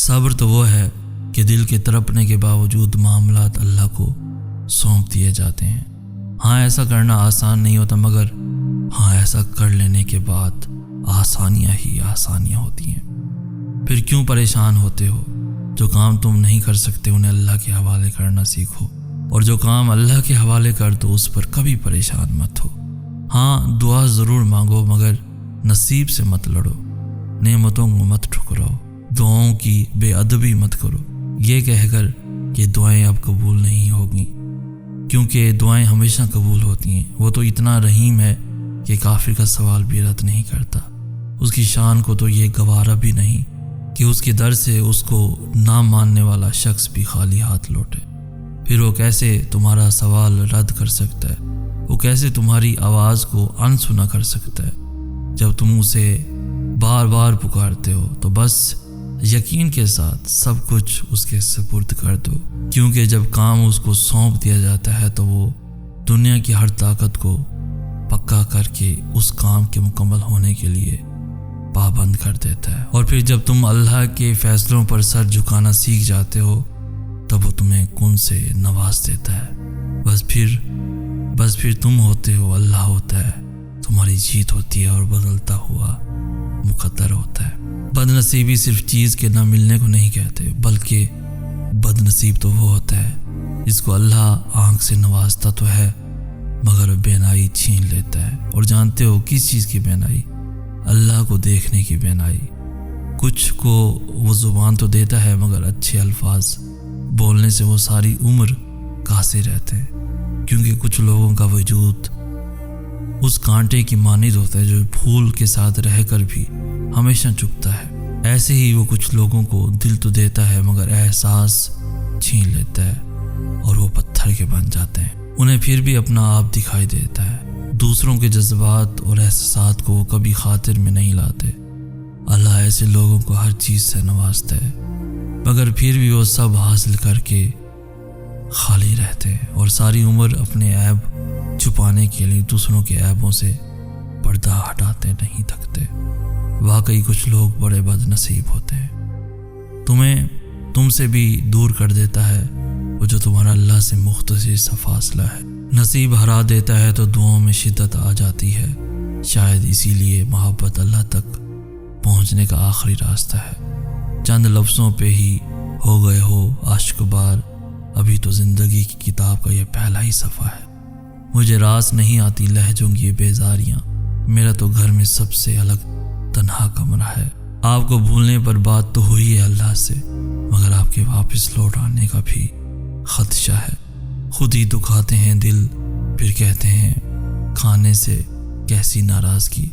صبر تو وہ ہے کہ دل کے تڑپنے کے باوجود معاملات اللہ کو سونپ دیے جاتے ہیں۔ ہاں ایسا کرنا آسان نہیں ہوتا، مگر ہاں ایسا کر لینے کے بعد آسانیاں ہی آسانیاں ہوتی ہیں۔ پھر کیوں پریشان ہوتے ہو؟ جو کام تم نہیں کر سکتے انہیں اللہ کے حوالے کرنا سیکھو، اور جو کام اللہ کے حوالے کر دو اس پر کبھی پریشان مت ہو۔ ہاں دعا ضرور مانگو، مگر نصیب سے مت لڑو، نعمتوں کو مت ٹھکراؤ، دعاؤں کی بے ادبی مت کرو یہ کہہ کر کہ دعائیں اب قبول نہیں ہوگی، کیونکہ دعائیں ہمیشہ قبول ہوتی ہیں۔ وہ تو اتنا رحیم ہے کہ کافر کا سوال بھی رد نہیں کرتا۔ اس کی شان کو تو یہ گوارا بھی نہیں کہ اس کے در سے اس کو نہ ماننے والا شخص بھی خالی ہاتھ لوٹے۔ پھر وہ کیسے تمہارا سوال رد کر سکتا ہے؟ وہ کیسے تمہاری آواز کو انسنا کر سکتا ہے؟ جب تم اسے بار بار پکارتے ہو تو بس یقین کے ساتھ سب کچھ اس کے سپرد کر دو، کیونکہ جب کام اس کو سونپ دیا جاتا ہے تو وہ دنیا کی ہر طاقت کو پکا کر کے اس کام کے مکمل ہونے کے لیے پابند کر دیتا ہے۔ اور پھر جب تم اللہ کے فیصلوں پر سر جھکانا سیکھ جاتے ہو تب وہ تمہیں کن سے نواز دیتا ہے۔ بس پھر تم ہوتے ہو، اللہ ہوتا ہے، تمہاری جیت ہوتی ہے اور بدلتا ہوا مقدر ہوتا ہے۔ بد نصیبی صرف چیز کے نہ ملنے کو نہیں کہتے، بلکہ بد نصیب تو وہ ہوتا ہے جس کو اللہ آنکھ سے نوازتا تو ہے مگر بینائی چھین لیتا ہے۔ اور جانتے ہو کس چیز کی بینائی؟ اللہ کو دیکھنے کی بینائی۔ کچھ کو وہ زبان تو دیتا ہے مگر اچھے الفاظ بولنے سے وہ ساری عمر قاصر رہتے ہیں، کیونکہ کچھ لوگوں کا وجود اس کانٹے کی مانند ہوتا ہے جو پھول کے ساتھ رہ کر بھی ہمیشہ چپتا ہے۔ ایسے ہی وہ کچھ لوگوں کو دل تو دیتا ہے مگر احساس چھین لیتا ہے اور وہ پتھر کے بن جاتے ہیں۔ انہیں پھر بھی اپنا آپ دکھائی دیتا ہے، دوسروں کے جذبات اور احساسات کو وہ کبھی خاطر میں نہیں لاتے۔ اللہ ایسے لوگوں کو ہر چیز سے نوازتا ہے مگر پھر بھی وہ سب حاصل کر کے خالی رہتے ہیں اور ساری عمر اپنے عیب چھپانے کے لیے دوسروں کے عیبوں سے پردہ ہٹاتے نہیں تھکتے۔ واقعی کچھ لوگ بڑے بد نصیب ہوتے ہیں۔ تم سے بھی دور کر دیتا ہے وہ جو تمہارا اللہ سے مختصر سا فاصلہ ہے۔ نصیب ہرا دیتا ہے تو دعاؤں میں شدت آ جاتی ہے، شاید اسی لیے محبت اللہ تک پہنچنے کا آخری راستہ ہے۔ چند لفظوں پہ ہی ہو گئے ہو عاشق بار، ابھی تو زندگی کی کتاب کا یہ پہلا ہی صفحہ ہے۔ مجھے راس نہیں آتی لہجوں کی یہ بیزاریاں، میرا تو گھر میں سب سے الگ تنہا کمرہ ہے۔ آپ کو بھولنے پر بات تو ہوئی ہے اللہ سے، مگر آپ کے واپس لوٹ آنے کا بھی خدشہ ہے۔ خود ہی دکھاتے ہیں دل، پھر کہتے ہیں کھانے سے کیسی ناراضگی۔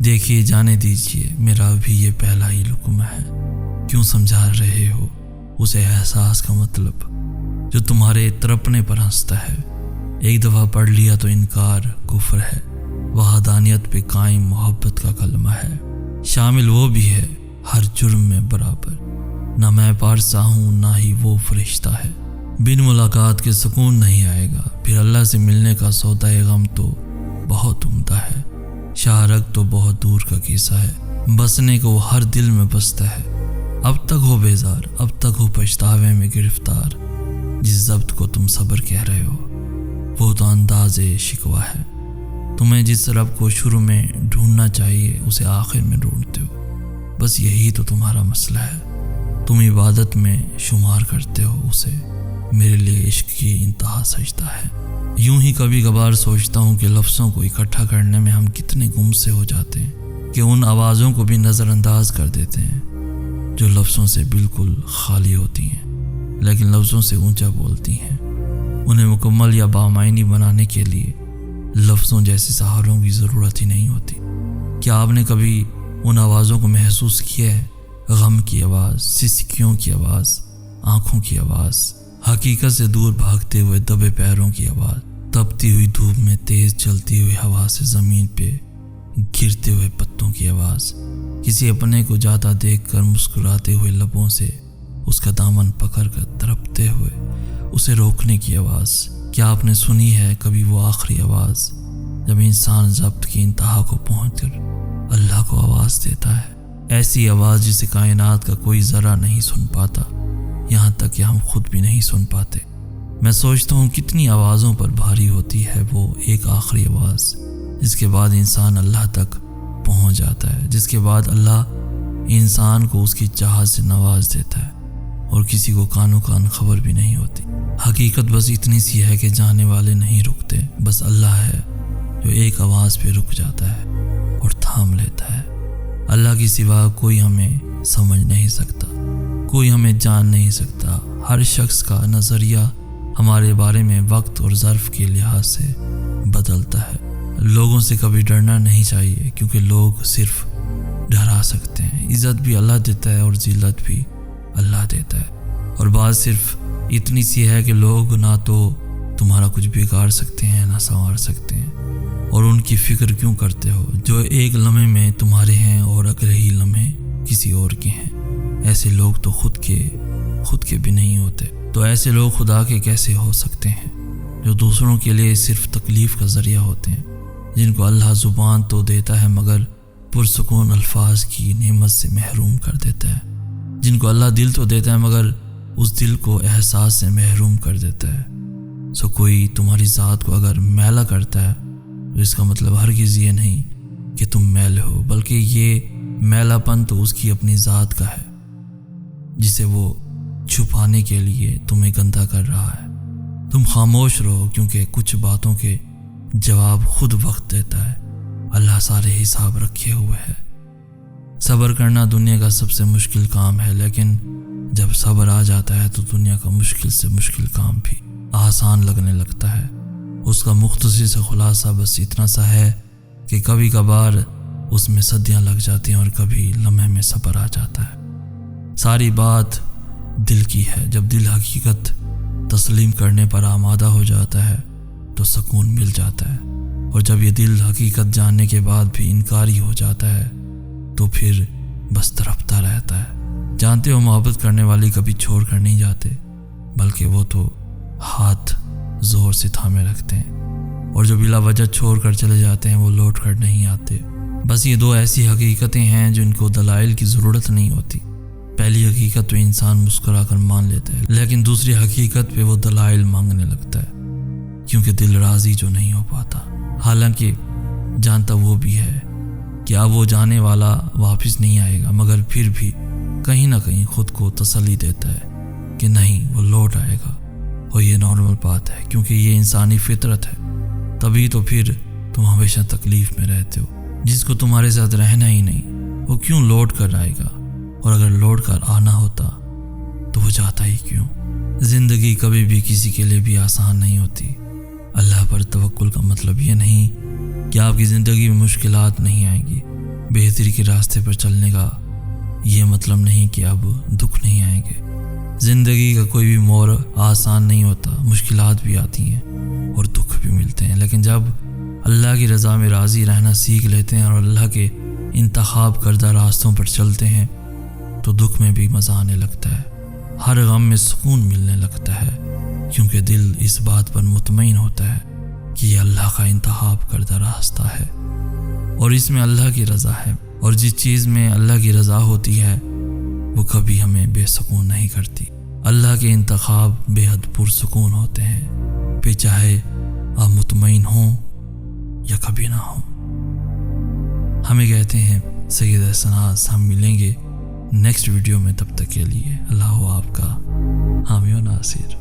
دیکھیے جانے دیجیے، میرا بھی یہ پہلا ہی لقمہ ہے۔ کیوں سمجھا رہے ہو اسے احساس کا مطلب جو تمہارے تڑپنے پر ہنستا ہے؟ ایک دفعہ پڑھ لیا تو انکار کفر ہے، وحدانیت پہ قائم محبت کا کلمہ ہے، شامل وہ بھی ہے ہر جرم میں برابر۔ نہ میں پارسا ہوں نہ ہی وہ فرشتہ ہے، بن ملاقات کے سکون نہیں آئے گا، پھر اللہ سے ملنے کا سودا غم تو بہت عمدہ ہے، شارک تو بہت دور کا قصہ ہے، بسنے کو ہر دل میں بستا ہے۔ اب تک ہو بیزار، اب تک ہو پچھتاوے میں گرفتار، جس ضبط کو تم صبر کہہ رہے ہو وہ تو انداز شکوہ ہے۔ تمہیں جس رب کو شروع میں ڈھونڈنا چاہیے اسے آخر میں ڈھونڈتے ہو، بس یہی تو تمہارا مسئلہ ہے۔ تم عبادت میں شمار کرتے ہو اسے، میرے لیے عشق کی انتہا سجدہ ہے۔ یوں ہی کبھی کبھار سوچتا ہوں کہ لفظوں کو اکٹھا کرنے میں ہم کتنے گم سے ہو جاتے ہیں کہ ان آوازوں کو بھی نظر انداز کر دیتے ہیں جو لفظوں سے بالکل خالی ہوتی ہیں لیکن لفظوں سے اونچا بولتی ہیں۔ انہیں مکمل یا بامعنی بنانے کے لیے لفظوں جیسے سہاروں کی ضرورت ہی نہیں ہوتی۔ کیا آپ نے کبھی ان آوازوں کو محسوس کیا ہے؟ غم کی آواز، سسکیوں کی آواز، آنکھوں کی آواز، حقیقت سے دور بھاگتے ہوئے دبے پیروں کی آواز، تپتی ہوئی دھوپ میں تیز چلتی ہوئی ہوا سے زمین پہ گرتے ہوئے پتوں کی آواز، کسی اپنے کو جاتا دیکھ کر مسکراتے ہوئے لبوں سے اس کا دامن پکڑ کر تڑپتے ہوئے اسے روکنے کی آواز۔ کیا آپ نے سنی ہے کبھی وہ آخری آواز جب انسان ضبط کی انتہا کو پہنچ کر اللہ کو آواز دیتا ہے؟ ایسی آواز جسے کائنات کا کوئی ذرہ نہیں سن پاتا، یہاں تک کہ ہم خود بھی نہیں سن پاتے۔ میں سوچتا ہوں کتنی آوازوں پر بھاری ہوتی ہے وہ ایک آخری آواز، جس کے بعد انسان اللہ تک پہنچ جاتا ہے، جس کے بعد اللہ انسان کو اس کی چاہت سے نواز دیتا ہے اور کسی کو کانوں کان خبر بھی نہیں ہوتی۔ حقیقت بس اتنی سی ہے کہ جانے والے نہیں رکتے، بس اللہ ہے جو ایک آواز پہ رک جاتا ہے اور تھام لیتا ہے۔ اللہ کی سوا کوئی ہمیں سمجھ نہیں سکتا، کوئی ہمیں جان نہیں سکتا۔ ہر شخص کا نظریہ ہمارے بارے میں وقت اور ظرف کے لحاظ سے بدلتا ہے۔ لوگوں سے کبھی ڈرنا نہیں چاہیے، کیونکہ لوگ صرف ڈرا سکتے ہیں۔ عزت بھی اللہ دیتا ہے اور ذلت بھی اللہ دیتا ہے، اور بات صرف اتنی سی ہے کہ لوگ نہ تو تمہارا کچھ بگاڑ سکتے ہیں نہ سنوار سکتے ہیں، اور ان کی فکر کیوں کرتے ہو جو ایک لمحے میں تمہارے ہیں اور اگلے ہی لمحے کسی اور کے ہیں۔ ایسے لوگ تو خود کے بھی نہیں ہوتے، تو ایسے لوگ خدا کے کیسے ہو سکتے ہیں جو دوسروں کے لیے صرف تکلیف کا ذریعہ ہوتے ہیں، جن کو اللہ زبان تو دیتا ہے مگر پرسکون الفاظ کی نعمت سے محروم کر دیتا ہے، جن کو اللہ دل تو دیتا ہے مگر اس دل کو احساس سے محروم کر دیتا ہے۔ سو کوئی تمہاری ذات کو اگر میلا کرتا ہے تو اس کا مطلب ہرگز یہ نہیں کہ تم میلے ہو، بلکہ یہ میلا پن تو اس کی اپنی ذات کا ہے، جسے وہ چھپانے کے لیے تمہیں گندا کر رہا ہے۔ تم خاموش رہو، کیونکہ کچھ باتوں کے جواب خود وقت دیتا ہے۔ اللہ سارے حساب رکھے ہوئے ہے۔ صبر کرنا دنیا کا سب سے مشکل کام ہے، لیکن جب صبر آ جاتا ہے تو دنیا کا مشکل سے مشکل کام بھی آسان لگنے لگتا ہے۔ اس کا مختصر سے خلاصہ بس اتنا سا ہے کہ کبھی کبھار اس میں صدیاں لگ جاتی ہیں اور کبھی لمحے میں صبر آ جاتا ہے۔ ساری بات دل کی ہے۔ جب دل حقیقت تسلیم کرنے پر آمادہ ہو جاتا ہے تو سکون مل جاتا ہے، اور جب یہ دل حقیقت جاننے کے بعد بھی انکاری ہو جاتا ہے تو پھر بس تڑپتا رہتا ہے۔ جانتے ہو محبت کرنے والے کبھی چھوڑ کر نہیں جاتے، بلکہ وہ تو ہاتھ زور سے تھامے رکھتے ہیں، اور جو بلا وجہ چھوڑ کر چلے جاتے ہیں وہ لوٹ کر نہیں آتے۔ بس یہ دو ایسی حقیقتیں ہیں جن کو دلائل کی ضرورت نہیں ہوتی۔ پہلی حقیقت تو انسان مسکرا کر مان لیتا ہے، لیکن دوسری حقیقت پہ وہ دلائل مانگنے لگتا ہے، کیونکہ دل راضی جو نہیں ہو پاتا، حالانکہ جانتا وہ بھی ہے کہ اب وہ جانے والا واپس نہیں آئے گا، مگر پھر بھی کہیں نہ کہیں خود کو تسلی دیتا ہے کہ نہیں، وہ لوٹ آئے گا، اور یہ نارمل بات ہے، کیونکہ یہ انسانی فطرت ہے۔ تبھی تو پھر تم ہمیشہ تکلیف میں رہتے ہو۔ جس کو تمہارے ساتھ رہنا ہی نہیں، وہ کیوں لوٹ کر آئے گا؟ اور اگر لوٹ کر آنا ہوتا تو وہ جاتا ہی کیوں؟ زندگی کبھی بھی کسی کے لیے بھی آسان نہیں ہوتی۔ اللہ پر توکل کا مطلب یہ نہیں کہ آپ کی زندگی میں مشکلات نہیں آئیں گی۔ بہتری کے راستے پر چلنے کا یہ مطلب نہیں کہ اب دکھ نہیں آئیں گے۔ زندگی کا کوئی بھی موڑ آسان نہیں ہوتا، مشکلات بھی آتی ہیں اور دکھ بھی ملتے ہیں، لیکن جب اللہ کی رضا میں راضی رہنا سیکھ لیتے ہیں اور اللہ کے انتخاب کردہ راستوں پر چلتے ہیں تو دکھ میں بھی مزہ آنے لگتا ہے، ہر غم میں سکون ملنے لگتا ہے، کیونکہ دل اس بات پر مطمئن ہوتا ہے کہ یہ اللہ کا انتخاب کردہ راستہ ہے اور اس میں اللہ کی رضا ہے، اور جس چیز میں اللہ کی رضا ہوتی ہے وہ کبھی ہمیں بے سکون نہیں کرتی۔ اللہ کے انتخاب بے حد پرسکون ہوتے ہیں، پھر چاہے آپ مطمئن ہوں یا کبھی نہ ہوں۔ ہمیں کہتے ہیں سید احسناز۔ ہم ملیں گے نیکسٹ ویڈیو میں، تب تک کے لیے اللہ ہو آپ کا حامی و ناصر۔